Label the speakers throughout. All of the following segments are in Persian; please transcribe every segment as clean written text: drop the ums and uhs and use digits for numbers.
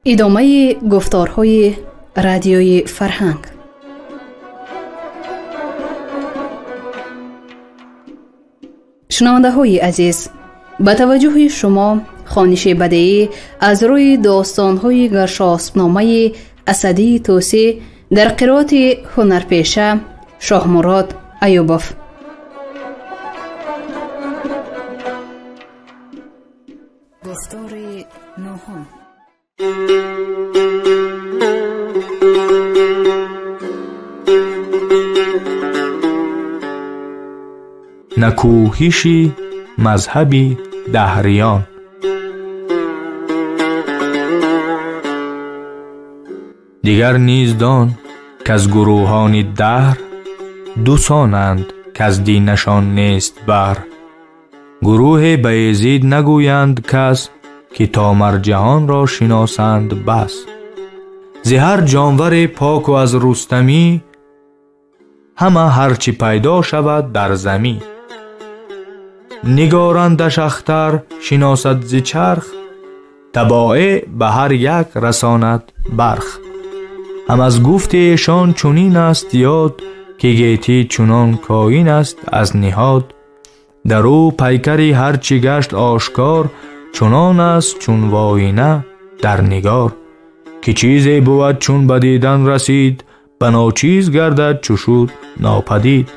Speaker 1: ادامه گفتارهای رادیوی فرهنگ. شنونده های عزیز، به توجه شما خوانش بدیعی از روی داستان‌های گرشاسب‌نامه اسدی طوسی در قرائت هنرپیشه شاهمراد ایوبوف. گفتار نهم.
Speaker 2: نکوهشی مذهبی دهریان. دیگر نیز دان که از گروهان دهر دوسانند که از دینشان نیست بر. گروه بایزید نگویند کس که تا مر جهان را شناسند بس. زهر جانور پاک و از رستمی همه هرچی پیدا شود در زمی. نگارندش اختر شناسد ز چرخ، تباعه به هر یک رساند برخ. هم از گفت ایشان چنین است یاد که گیتی چنان کائن است از نهاد. در او پیکری هرچی گشت آشکار، چنان است چون واینه در نگار. که چیزی بود چون بدیدن رسید، بنا چیز گردد چو شد ناپدید.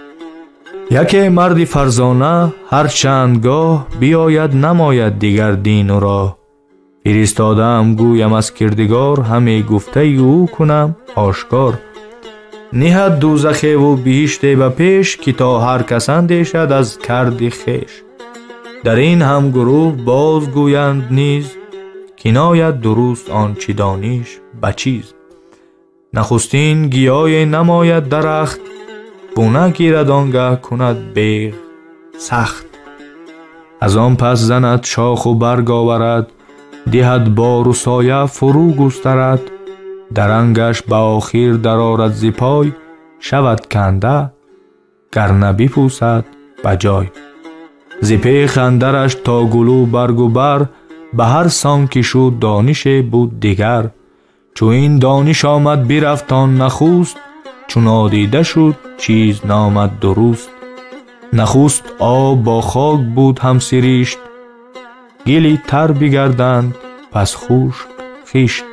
Speaker 2: یکی مرد فرزانه هر چندگاه، بیاید نماید دیگر دین و راه. فرستادم گویم از کردگار، همه گفته او کنم آشکار. نهد دوزخ و بهشت به پیش، که تا هر کس اندیشد از کرد خویش. در این هم گروه باز گویند نیز، که ناید درست آنچه دانیش به چیز. نخستین گیاه نماید درخت، بونه گیرد آنگه کند بیغ سخت. از آن پس زند شاخ و برگ آورد، دهد بار و سایه فرو گسترد. درنگش به آخر درآرد ز پای، شود کنده گر نبپوسد به جای. ز پیخ اندرش تا گلو برگ و بر، به هر سان که شد دانش بود دیگر. چو این دانش آمد برفت آن نخست، چون آدیده شد چیز نامد درست. نخست آب با خاک بود هم سریشت، گلی تر بگردند پس خشک خشت.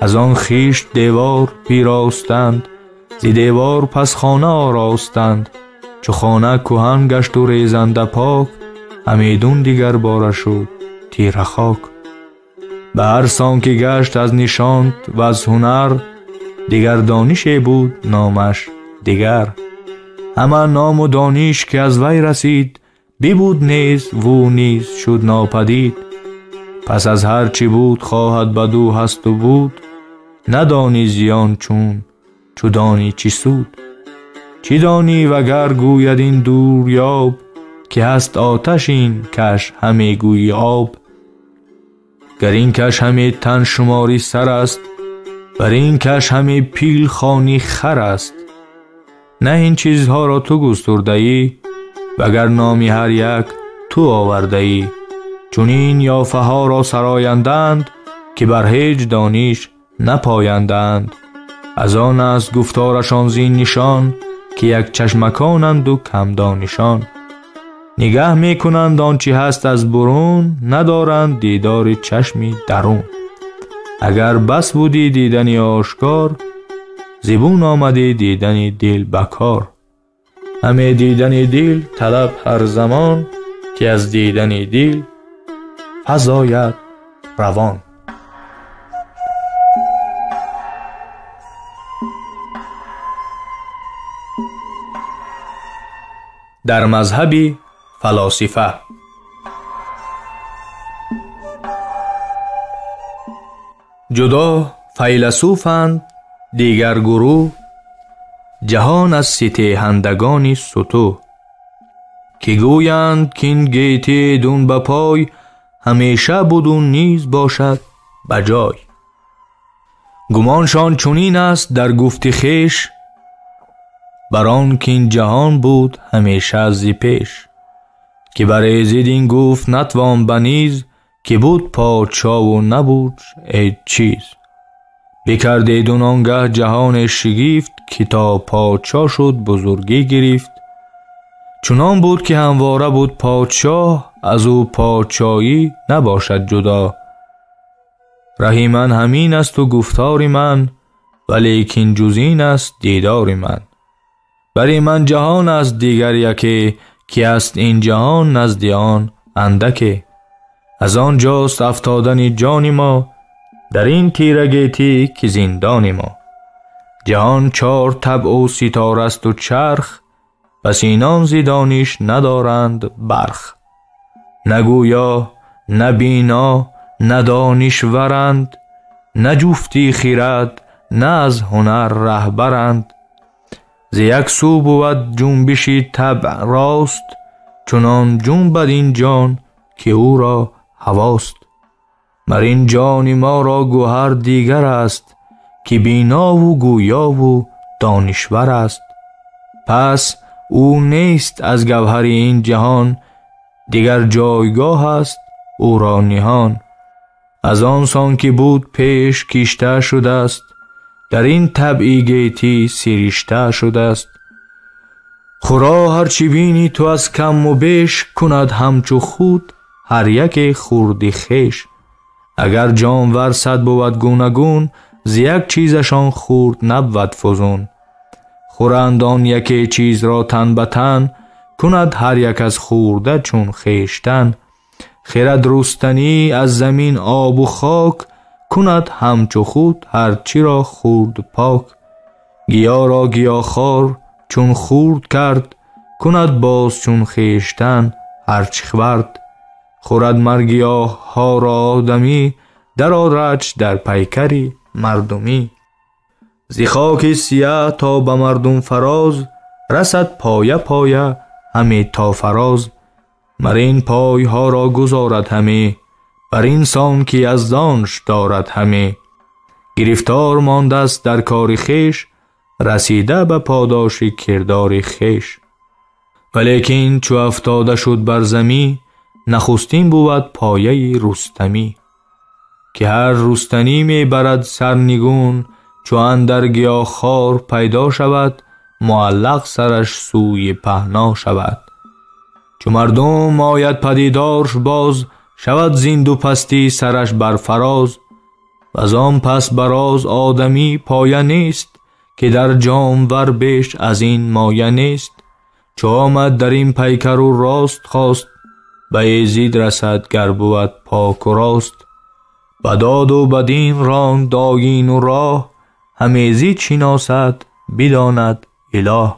Speaker 2: از آن خشت دیوار پیراستند، ز دیوار پس خانه آراستند. چو خانه کهن گشت و ریزنده پاک، همیدون دیگر باره شد تیره خاک. به هر سان که گشت از نشانت و از هنر، دیگر دانشی بود نامش دیگر. همه نام و دانش که از وی رسید، ببود نیز و نیز شد ناپدید. پس از هر چی بود خواهد بدو هست و بود، ندانی زیان چون چو دانی چی سود. چی دانی وگر گوید این دور یاب، که هست آتش این کش همه گوی آب. گر این کش همه تن شماری سر است، بر این کش همه پیل خانی خر است. نه این چیزها را تو گسترده ای، وگر نامی هر یک تو آورده ای. چون این یافه ها را سرایندند، که بر هیچ دانش نپایندند. از آن است گفتارشان زین نشان، که یک چشمکانند و کم دانشان. نگه می کنند آنچه هست از برون، ندارند دیدار چشمی درون. اگر بس بودی دیدنی آشکار، زبون آمده دیدنی دل بکار. همه دیدنی دل طلب هر زمان، که از دیدنی دل فزاید روان. در مذهب فلاسفه جدا فیلسوفند دیگر گروه، جهان از ستیهندگانی ستو. که گویند که این گیتی دون به پای، همیشه بدون نیز باشد بجای. گمانشان چنین است در گفت خویش، بران که این جهان بود همیشه از پیش. که برای زید این گفت نتوان بنیز، که بود پادشاه و نبود هیچ چیز. بکردید آنگه جهان شگفت، که تا پادشاه شد بزرگی گرفت. چنان بود که همواره بود پادشاه، از او پادشاهی نباشد جدا. رهی من همین است و گفتار من، ولیکن جز این است دیدار من. برای من جهان است دیگر یکی، که است این جهان نزد آن اندکی. از آن جاست افتادن جان ما، در این تیرگیتی که زندان ما. جهان چار طبع و ستاره است و چرخ، بس اینان ز دانش ندارند برخ. نه گویا نه بینا نه دانشورند، نه جفتی خرد نه از هنر رهبرند. ز یک سو بود جنبش طبع راست، چنان جنبد این جان که او را هواست. مر این جان ما را گوهر دیگر است، که بینا و گویا و دانشور است. پس او نیست از گوهر این جهان، دیگر جایگاه است او را نهان. از آن سان که بود پیش کشته شده است، در این طبعی گیتی سرشته شده است. خورا هرچی بینی تو از کم و بیش، کند همچو خود هر یک خورد خویش. اگر جانور صد بود گوناگون، ز یک چیزشان خورد نبود فزون. خورند آن یکی چیز را تن به تن، کند هر یک از خورده چون خویشتن. خرد رستنی از زمین آب و خاک، کند همچو خود هر چی را خورد پاک. گیا را گیاخوار چون خورد کرد، کند باز چون خویشتن هر چی خورد. خورد مر گیاه ها را آدمی، در آرد در پیکری مردمی. ز خاک سیاه تا به مردم فراز، رسد پایه پایه همی تا فراز. مر این پای ها را گذارد همی، بر این سان که از دانش دارد همی. گرفتار مانده است در کار خویش، رسیده به پاداش کردار خویش. ولیکن چو افتاده شد بر زمی، نخستین بود پایه رستمی. که هر رستنی می برد سرنگون، چو اندر گیاخوار پیدا شود، معلق سرش سوی پهنا شود. چو مردم آید پدیدارش باز، شود زین دو پستی سرش بر فراز. و از آن پس براز آدمی پایه نیست، که در جانور بیش از این مایه نیست. چو آمد در این پیکر و راست خواست، به ایزید رسد گر بود پاک و راست. بداد و بدین راند آیین و راه، هم ایزید شناسد بداند اله.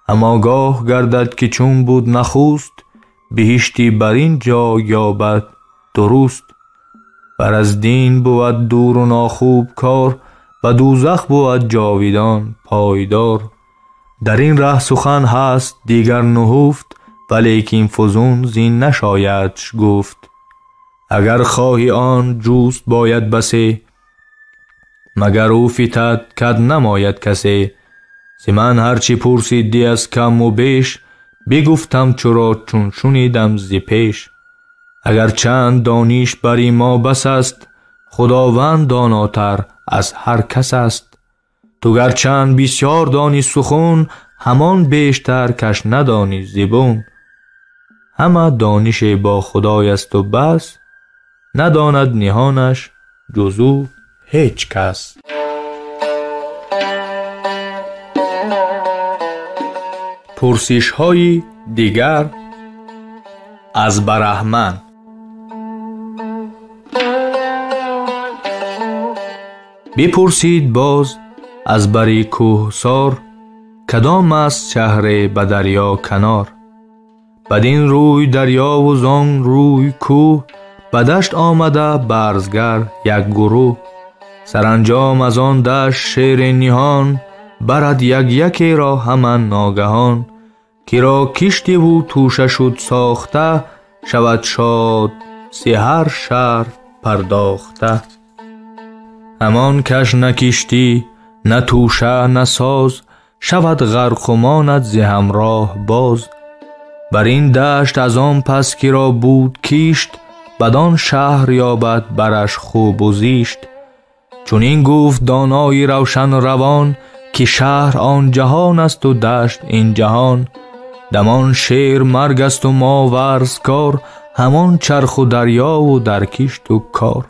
Speaker 2: هم آگاه گردد که چون بود نخست، بهشتی بر این جا یابد درست. بر از دین بود دور و ناخوب کار، و دوزخ بود جاویدان پایدار. در این ره سخن هست دیگر نهفت، ولیکن فزون زین نشایدش گفت. اگر خواهی آن جوست باید بسی، مگر او فتد کد نماید کسی. ز من هرچی پرسیدی از کم و بیش، بگفتم چرا چون شنیدم ز پیش. اگر چند دانش بری ما بس است، خداوند داناتر از هر کس است. تو گرچند بسیار دانی سخن، همان بیشتر کش ندانی زبون. همه دانش با خدای است و بس، نداند نهانش جزو هیچ کس. پرسش های دیگر از برهمن. بپرسید باز از بری کوهسار، کدام است شهر به دریا کنار. بدین روی دریا و زان روی کوه، به دشت آمده برزگر یک گروه. سرانجام از آن دشت شیر نهان، برد یک یکی را همان ناگهان. که را کشتی و توشه شد ساخته، شود شاد سحر شهر پرداخته. همان کش نه کشتی نه توشه نه ساز، شود غرق و ماند ز همراه باز. بر این دشت از آن پس که را بود کشت، بدان شهر یابد برش خوب و زیشت. چون این گفت دانای روشن روان، که شهر آن جهان است و دشت این جهان. دمان شیر مرگ است و ما ورزکار، همان چرخ و دریا و در کشت و کار.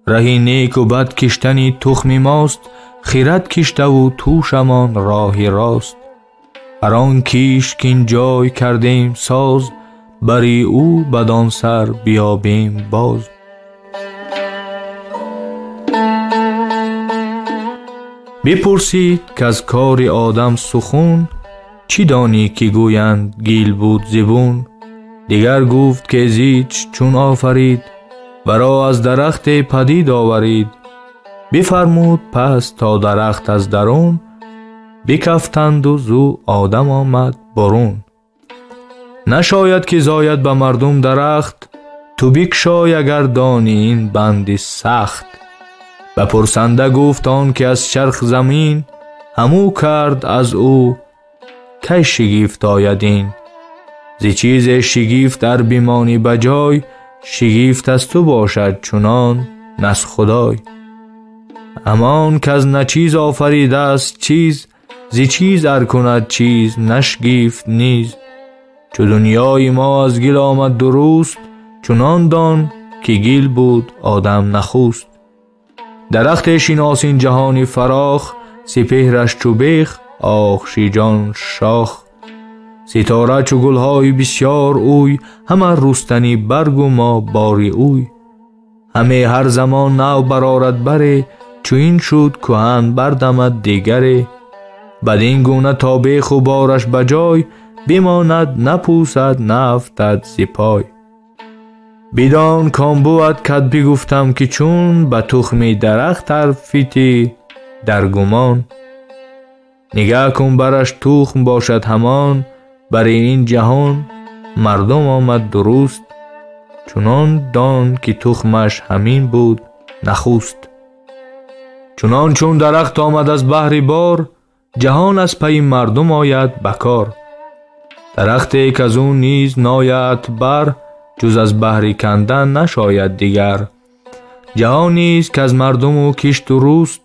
Speaker 2: رهی نیک و بد کشتنی تخم ماست، خیرت کشته و توشمان راهی راست. هر آن کیش که این جای کردیم ساز، بری او بدان سر بیابیم باز. بپرسید که از کار آدم سخون، چی دانی که گویند گیل بود زبون؟ دیگر گفت که زیچ چون آفرید، ورا از درخت پدید آورید. بفرمود پس تا درخت از درون، بکفتند و زو آدم آمد برون. نشاید که زاید به مردم درخت، تو بکشای اگر دانی این بندی سخت. به پرسنده گفت آن که از چرخ زمین، همو کرد از او کی شگفت آید این. زی چیز شگفت در بیمانی بجای، شگفت از تو باشد چنان نس خدای. امان که از نچیز آفرید است چیز، زی چیز ار کند چیز نشگفت نیز. چو دنیای ما از گل آمد درست، چنان دان که گل بود آدم نخوست. درخت شناس این جهانی فراخ، سپهرش چو بیخ آخشی جان شاخ. ستاره چو گلهای بسیار اوی، همه رستنی برگ و ما باری اوی. همه هر زمان نو برارد بره، چو این شد کهن بردمد دیگره. بدین گونه تا بیخ و بارش بجای، بماند نپوسد نفتد زی پای. بدان کام بود کد بگفتم که چون، به تخم درخت حرفیتی در گمان. نگاه کن برش تخم باشد همان، برای این جهان مردم آمد درست. چنان دان که تخمش همین بود نخوست. چنان چون درخت آمد از بحر بار، جهان از پی مردم آید بکار. درختی که از اون نیز ناید بر، جز از بحر کندن نشاید دیگر. جهان نیز که از مردم و کشت و روست،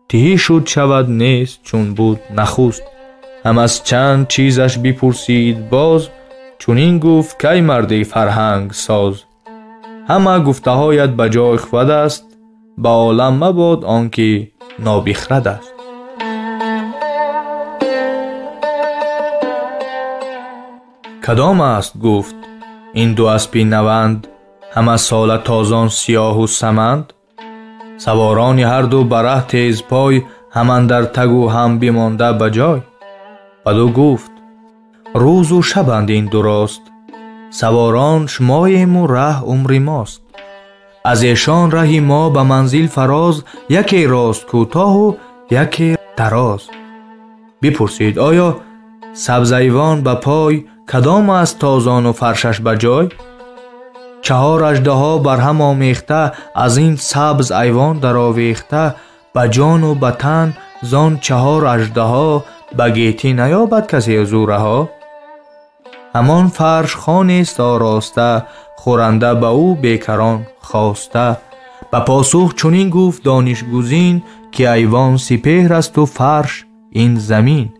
Speaker 2: تهی شد شود نیست چون بود نخوست. هم از چند چیزش بپرسید باز، چون این گفت که ای مرد فرهنگ ساز. همه گفته هایت بجای خود است، به عالم مباد آنکه نابخرد است. کدام است گفت این دو اسپی نوند، همه ساله تازان سیاه و سمند. سواران هر دو بره تیز پای، هم اندر تگ و هم بمانده بجای. بدو گفت روز و شبند این دراست، سواران شماییم و ره عمر ماست. از ایشان رهی ما به منزل فراز، یکی راست کوتاه و یکی دراز. بپرسید آیا سبز ایوان به پای، کدام است تازان و فرشش بجای؟ 4 اژدها بر هم آمیخته، از این سبز ایوان در آویخته. به جان و به تن زان 4 اژدها، به گیتی نیابد کسی از او رها. همان فرش خانه است آراسته، خورنده به او بیکران خواسته. به پاسخ چنین گفت دانش گزین، که ایوان سپهر است و فرش این زمین.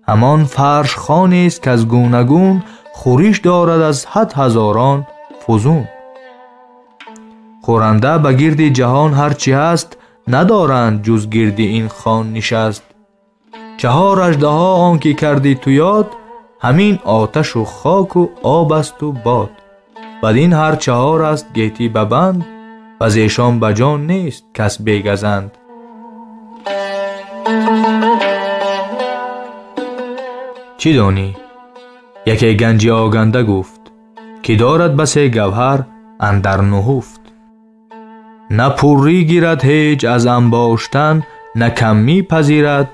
Speaker 2: همان فرش خانه است که از گوناگون، خورش دارد از 100 هزاران فزون. خورنده به گرد جهان هرچی هست، ندارند جز گرد این خان نشست. 4 اژدها آنکه کردی تو یاد، همین آتش و خاک و آب است و باد. بدین هر 4 است گیتی ببند، و از ایشان بجان نیست کس بیگزند. چی دانی؟ یکی گنجی آگنده گفت، که دارد بسی گوهر اندر نهفت. نه پوری گیرد هیچ از انباشتن، نه کمی پذیرد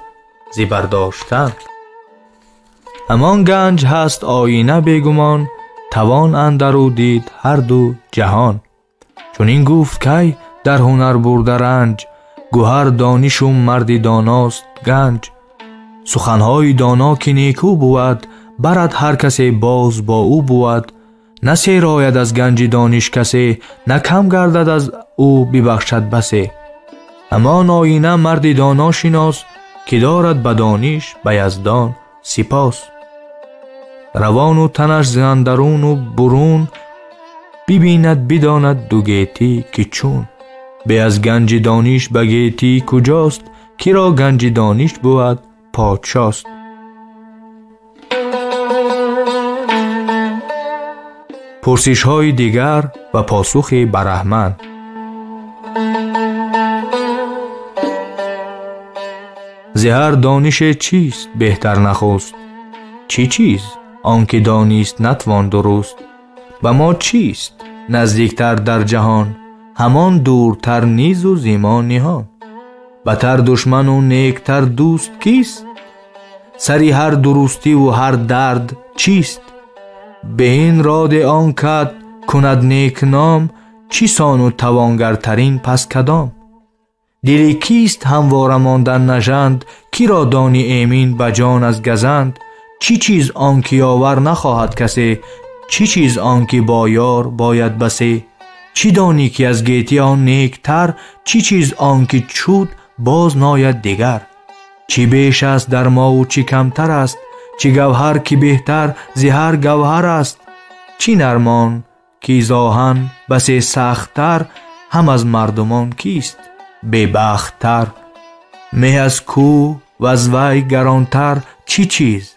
Speaker 2: زی برداشتن. همان گنج هست آینه بیگمان، توان اندرو دید هر دو جهان. چون این گفت که در هنر برده رنج، گوهر دانش و مردی داناست گنج. سخنهای دانا که نیکو بود، برد هر کسی باز با او بود. نه سیراید از گنج دانش کسی، نه کم گردد از او ببخشد بسی. اما آینه مرد دانا شناس، که دارد به دانش به یزدان سپاس. روان و تنش ز اندرون و برون، ببیند بداند دو گیتی که چون. به از گنج دانش به گیتی کجاست، که را گنج دانش بود پادشاست. پرسش های دیگر و پاسخ برهمن. ز هر دانش چیست بهتر نخست؟ چی چیز آنکه دانیست نتوان درست؟ و ما چیست نزدیکتر در جهان؟ همان دورتر نیز و زیما نهان. بتر دشمن و نیکتر دوست کیست؟ سری هر درستی و هر درد چیست؟ به این راد آن کد کند نیک نام، چی سان و توانگرترین پس کدام؟ دلی کیست همواره ماندن نژند، کی را دانی ایمین به جان از گزند؟ چی چیز آنکه یاور نخواهد کسی، چی چیز آنکه با یار باید بسی؟ چی دانی که از گیتی آن نیکتر، چی چیز آنکه چود باز ناید دیگر؟ چی بیش است در ما و چی کمتر است، چی گوهر که بهتر ز هر گوهر است؟ چی نرمان که ز آهن بسی سخت‌تر، هم از مردمان کیست ببخت‌تر؟ مه از کو و از وی گرانتر چی چیز؟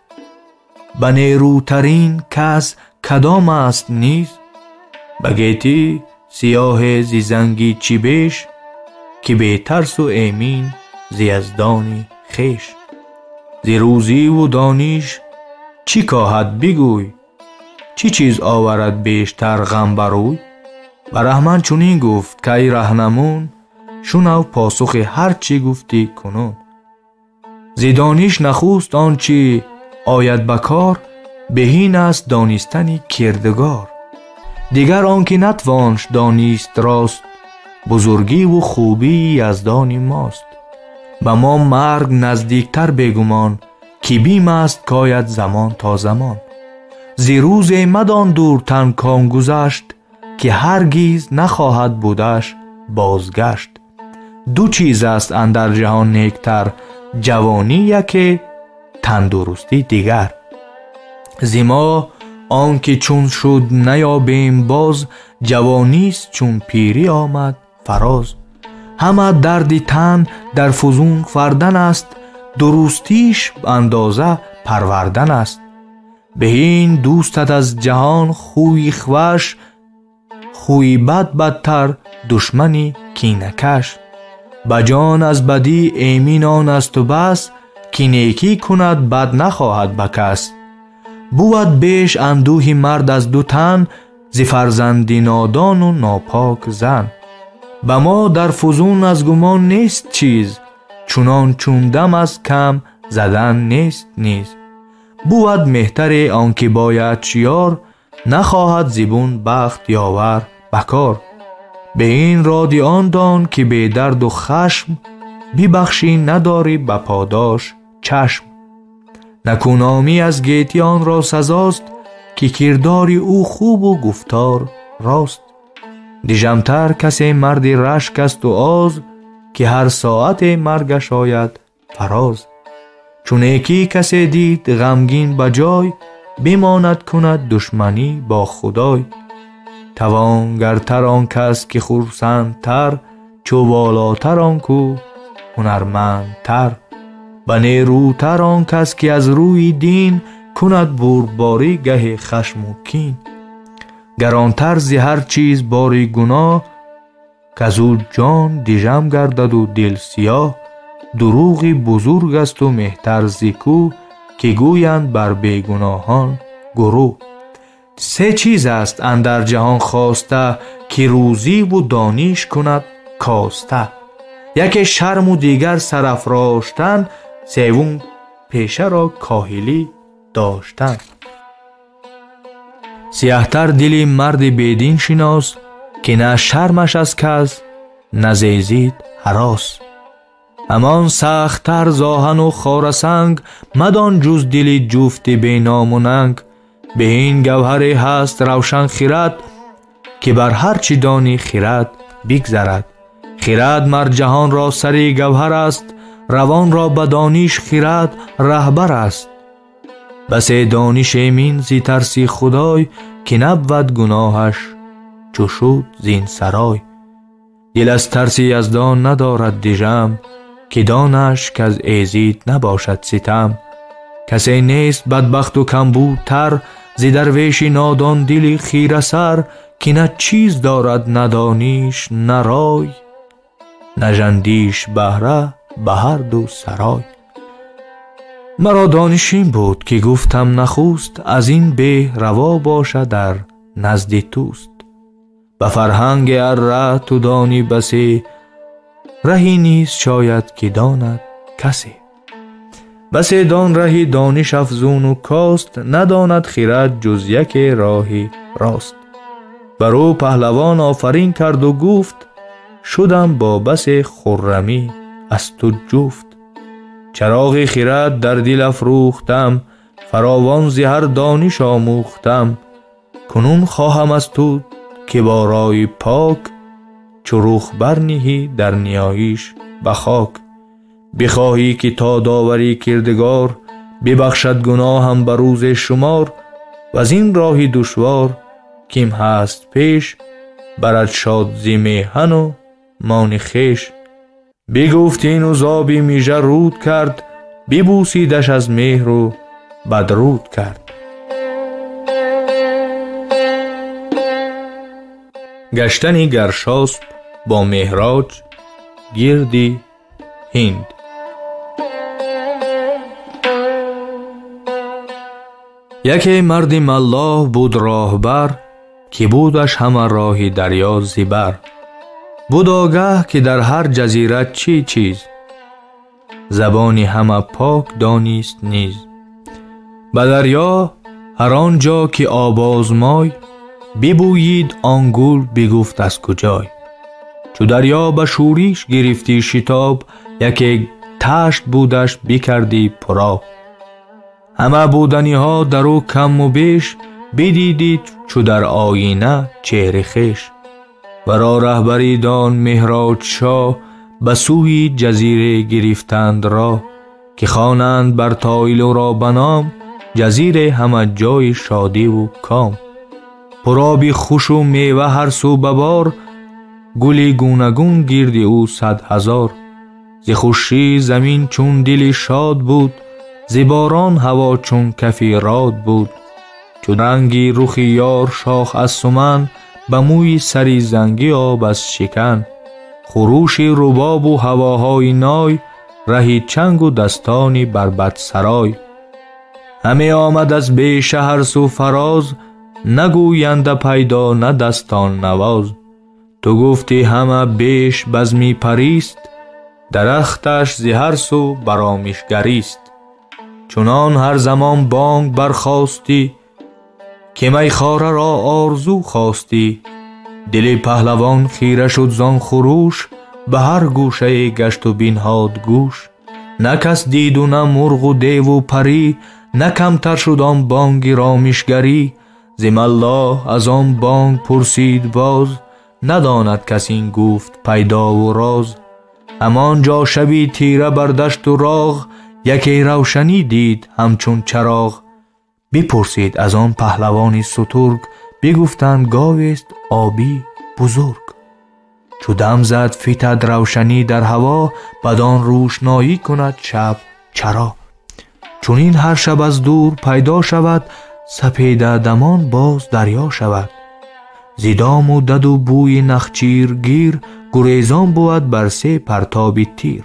Speaker 2: به نیروترین کس کدام است نیز؟ به گیتی سیاه ز زنگی چی بیش، که بی ترس و ایمین ز یزدان خویش. ز روزی و دانش چی کاهد بگوی، چی چیز آورد بیشتر غم بر اوی؟ برهمن چنین گفت که ای رهنمون، شنو پاسخ هر چی گفتی کنون. ز دانش نخست آنچه آید به کار، بهین است دانستن کردگار. دیگر آنکه نتوانش دانست راست، بزرگی و خوبی یزدان ماست. به ما مرگ نزدیکتر بگمان، که بیم است کاید زمان تا زمان. ز روز مدان دور تن کام گذشت، که هرگیز نخواهد بودش بازگشت. دو چیز است اندر جهان نیکتر، جوانی یکی، تندرستی دیگر. ز ما آنکه چون شد نیابیم باز، جوانیست چون پیری آمد فراز. همه درد تن در فزون فردن است، درستیش اندازه پروردن است. به این دوستت از جهان خوی خوش، خوی بد بدتر دشمنی کینه‌کش. به جان از بدی ایمین آن است و بس، که نیکی کند بد نخواهد به کس. بود بیش اندوه مرد از دو تن، ز فرزندی نادان و ناپاک زن. به ما در فزون از گمان نیست چیز، چونان چون دم از کم زدن نیست نیز. بود مهتر آنکه باید یار، نخواهد زبون بخت یاور بکار. به این رادی آن دان که به درد و خشم، ببخشی نداری به پاداش چشم. نکونامی از گیتی آن را سزاست، که کرداری او خوب و گفتار راست. دیژمتر کسی مرد رشک است و آز، که هر ساعت مرگش آید فراز. چون یکی کسی دید غمگین بجای، بماند کند دشمنی با خدای. توانگرتر آن کس که خرسندتر، چو بالاتر آن کو هنرمندتر. به نیروتر آن کس که از روی دین، کند بردباری گه خشم و کین. گرانتر ز هر چیز باری گناه، کز او جان دیژم گردد و دل سیاه. دروغی بزرگ است و مهتر ز کو، که گویند بر بیگناهان گرو. سه چیز است اندر جهان خواسته، که روزی و دانش کند کاسته. یکی شرم و دیگر سرافراشتن، سوم پیشه را کاهلی داشتن. سیاهتر دلی مرد بیدین شناس، که نه شرمش از کس نه زیزید هراس. همان سختتر زاهن و خارسنگ، مدان جز دلی جفت بی نام و ننگ. به این گوهر هست روشن خرد، که بر هر چی دانی خرد بگذرد. خرد مر جهان را سری گوهر است، روان را بدانیش خرد رهبر است. بس دانش ایمین زی ترسی خدای، که نبود گناهش چو شد زین سرای. دل از ترسی یزدان ندارد دژم، که دانش که از ایزید نباشد ستم. کسی نیست بدبخت و کمبودتر، زی درویش نادان دلی خیره سر. که نه چیز دارد ندانیش نه رای، نژندیش بهره به هر دو سرای. مرا دانش این بود که گفتم نخوست، از این به روا باشه در نزد توست. به فرهنگ اره تو دانی بسی، رهی نیست شاید که داند کسی. بسی دان رهی دانش افزون و کاست، نداند خرد جز یک راهی راست. برو پهلوان آفرین کرد و گفت، شدم با بس خرمی از تو جفت. چراغ خرد در دل افروختم، فراوان ز هر دانش آموختم. کنون خواهم از تو که با رای پاک، چو رخ برنهی در نیایش به خاک. بخواهی که تا داوری کردگار، ببخشد گناهم به روز شمار. و از این راهی دشوار کیم هست پیش، برد شاد زی میهن و مان خویش. بگفت این و زابی میژه رود کرد، ببوسیدش از مهر و بدرود کرد. گشتن گرشاسپ با مهراج گردی هند. یکی مردی ملاح بود راهبر، که بودش همه راه دریا زیبر. بود آگه که در هر جزیره چی چیز، زبانی همه پاک دانیست نیز. به دریا هر آنجا که آب آزمای، ببویید آن گل بگفت از کجای. چو دریا به شوریش گرفتی شتاب، یکی تشت بودش بکردی پرآب. همه بودنی ها در او کم و بیش، بدیدید چو در آینه چهره خویش. ورا رهبری دان مهراج شاه، به سوی جزیره گرفتند راه. که خوانند بر تایلو را بنام، جزیره همه جای شادی و کام. پرآبی خوش و میوه هر سو ببار، گلی گوناگون گرد او 100,000. ز خوشی زمین چون دلی شاد بود، ز باران هوا چون کفی راد بود. چون رنگی رخ یار شاخ از سمن، به موی سری زنگی آب از شکن. خروش رباب و هواهای نای، رهی چنگ و دستانی بربط سرای. همه آمد از بی شهر سو فراز، نگوینده پیدا نه دستان نواز. تو گفتی همه بیش بزمی پریست، درختش ز هر سو برآمیشگریست. چنان هر زمان بانگ برخاستی، که میخواره را آرزو خواستی. دل پهلوان خیره شد زان خروش، به هر گوشه گشت و بنهاد گوش. نه کس دید و نه مرغ و دیو و پری، نه کمتر شد آن بانگ رامشگری. ز ملاح از آن بانگ پرسید باز، نداند کس این گفت پیدا و راز. همانجا شبی تیره بر دشت و راغ، یکی روشنی دید همچون چراغ. بپرسید از آن پهلوانی سترگ، بگفتند گاویست آبی بزرگ. چو دم زد فتد روشنی در هوا، بدان روشنایی کند شب چرا. چون این هر شب از دور پیدا شود، سپیده دمان باز دریا شود. زیدام و دد و بوی نخچیر گیر، گریزان بود بر سه پرتاب تیر.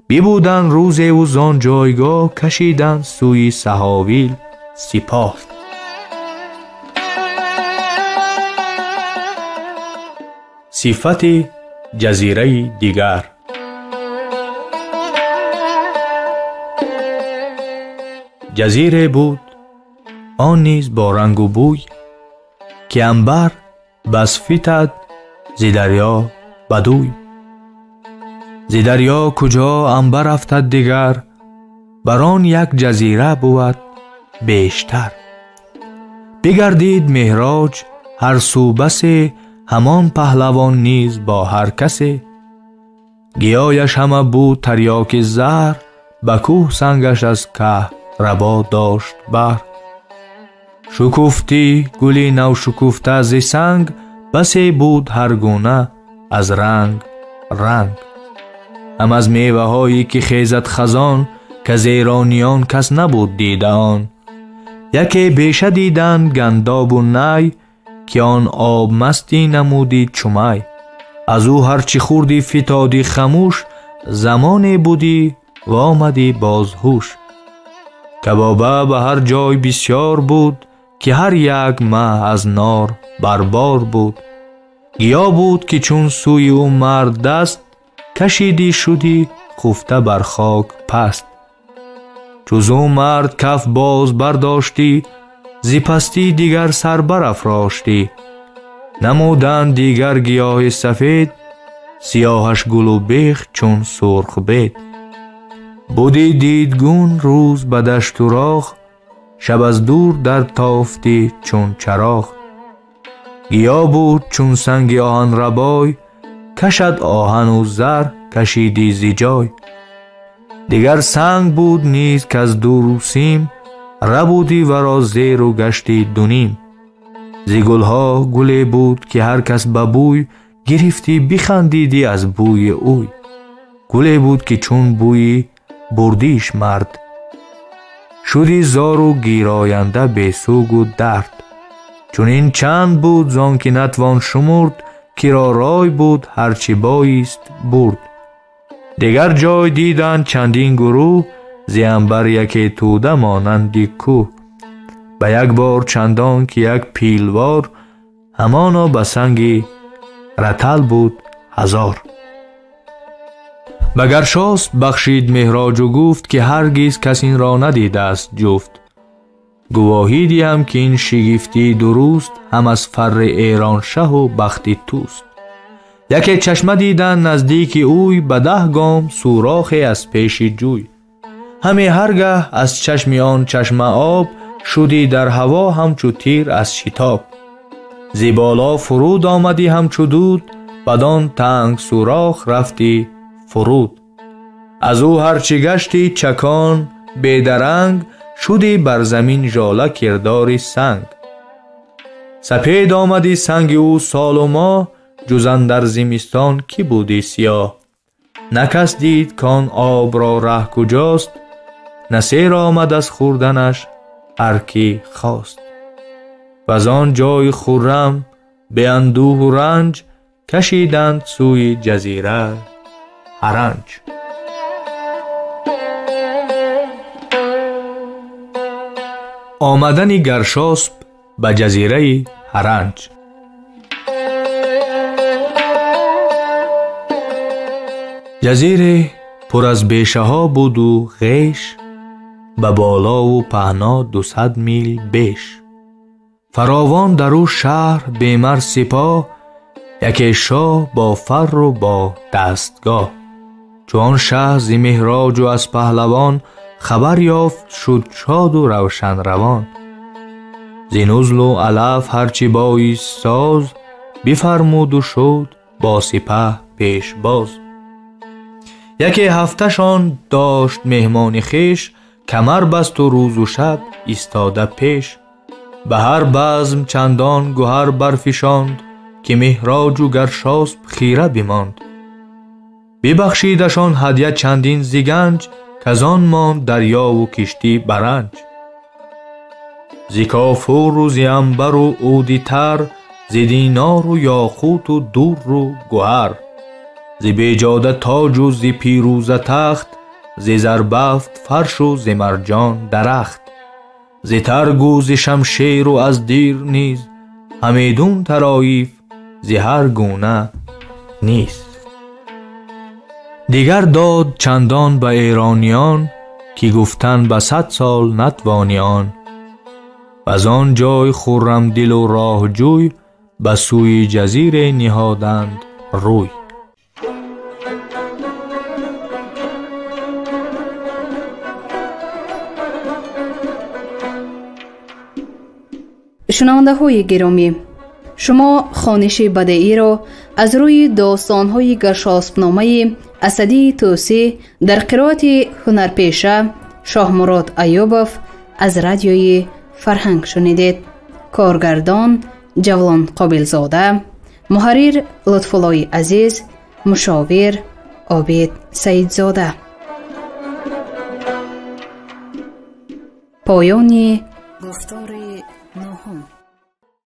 Speaker 2: ببودن روزه و زان جایگاه، کشیدن سوی سهاویل سپاه. صفت جزیره دیگر. جزیره بود آن نیز با رنگ و بوی، که عنبر بس فتد ز دریا بدوی. ز دریا کجا عنبر افتد دیگر، بر آن یک جزیره بود بیشتر. بگردید مهراج هر سو بسه، همان پهلوان نیز با هر کسه. گیایش همه بود تریاک زهر، به کوه سنگش از که ربا داشت بر. شکفتی گلی نو شکفته ز سنگ، بسی بود هر گونه از رنگ رنگ. هم از میوه هایی که خیزد خزان، که ز ایرانیان کس نبود دیده آن. یکی بیشه دیدند گنداب و نی، که آن آب مستی نمودی چمی. از او هرچی خوردی فتادی خموش، زمانی بودی و آمدی باز هوش. کبابه به هر جای بسیار بود، که هر یک مه از نار بربار بود. گیا بود که چون سوی او مرد دست، کشیدی شدی خفته بر خاک پست. چوز او مرد کف باز برداشتی، زی پستی دیگر سر برافراشتی. نمودند دیگر گیاه سفید، سیاهش گل و بیخ چون سرخ بید. بودی دیدگون روز به دشت و راغ، شب از دور در تافتی چون چراغ. گیا بود چون سنگ آهن ربای، کشد آهن و زر کشیدی زی جای. دیگر سنگ بود نیز که از دور و سیم، ربودی ورا زیر و گشتی دونیم. زی گلها گلی بود که هر کس به بوی، گرفتی بخندیدی از بوی اوی. گلی بود که چون بوی بردیش مرد، شدی زار و گیراینده بی سوگ و درد. چون این چند بود زان که نتوان شمرد، که را رای بود هرچی بایست برد. دیگر جای دیدند چندین گروه، زی عنبر یکی توده مانندی کوه. به یک بار چندان که یک پیلوار، همانا به سنگی رتل بود هزار. به گرشاسپ بخشید مهراج و گفت، که هرگز کس این را ندیده است جفت. گواهی دیم که این شگفتی درست، هم از فر ایران شه و بخت توست. یکی چشمه دیدن نزدیک اوی، به 10 گام سوراخی از پیش جوی. همی هرگه از چشم آن چشمه آب، شدی در هوا همچو تیر از شتاب. زی بالا فرود آمدی همچو دود، بدان تنگ سوراخ رفتی فرود. از او هرچی گشتی چکان بیدرنگ، شدی بر زمین ژاله کرداری سنگ. سپید آمدی سنگ او سال و ماه، جز اندر زمستان کی بودی سیاه. نه کس دید کان آب را ره کجاست، نه سیر آمد از خوردنش هر کی خواست. و آن جای خرم به اندوه و رنج، کشیدند سوی جزیره هرنج. آمدن گرشاسپ به جزیره هرنج. جزیره پر از بیشه ها بود و غیش، به بالا و پهنا 200 میل بیش. فراوان در او شهر بیمر سپاه، یکی شاه با فر و با دستگاه. چون شاه ز مهراج و از پهلوان، خبر یافت شد شاد و روشن روان. ز نزل و علف هرچی بایست ساز، بفرمود و شد با سپه پیش باز. یکی هفتهشان داشت مهمان خویش، کمر بست و روز و شب ایستاده پیش. به هر بزم چندان گوهر برفشاند، که مهراج و گرشاسپ خیره بماند. ببخشیدشان هدیه چندین ز گنج، کزان ماند دریا و کشتی برنج. ز کافور و ز عنبر و عود تر، ز دینار و یاقوت و در و گوهر. ز بیجاده تاج و ز پیروزه تخت، ز زربفت فرش و ز مرجان درخت. ز ترگ و ز شمشیر و از دیر نیز، همیدون طرایف ز هر گونه نیست. دیگر داد چندان به ایرانیان، که گفتن به 100 سال نتوانی آن. و از آن جای خرم دل و راه جوی، به سوی جزیره نهادند روی.
Speaker 1: شنونده های گرامی، شما خوانش بدیعی را از روی داستان های گرشاسب‌نامه اسدی توسی در قرائت هنرپیشه شاهمراد ایوبов از رادیوی فرهنگ شنیدید. کارگردان جولان قابلزاده، محرر لطفالله عزیز، مشاور عابد سیدزاده. پایان گفتار نهم.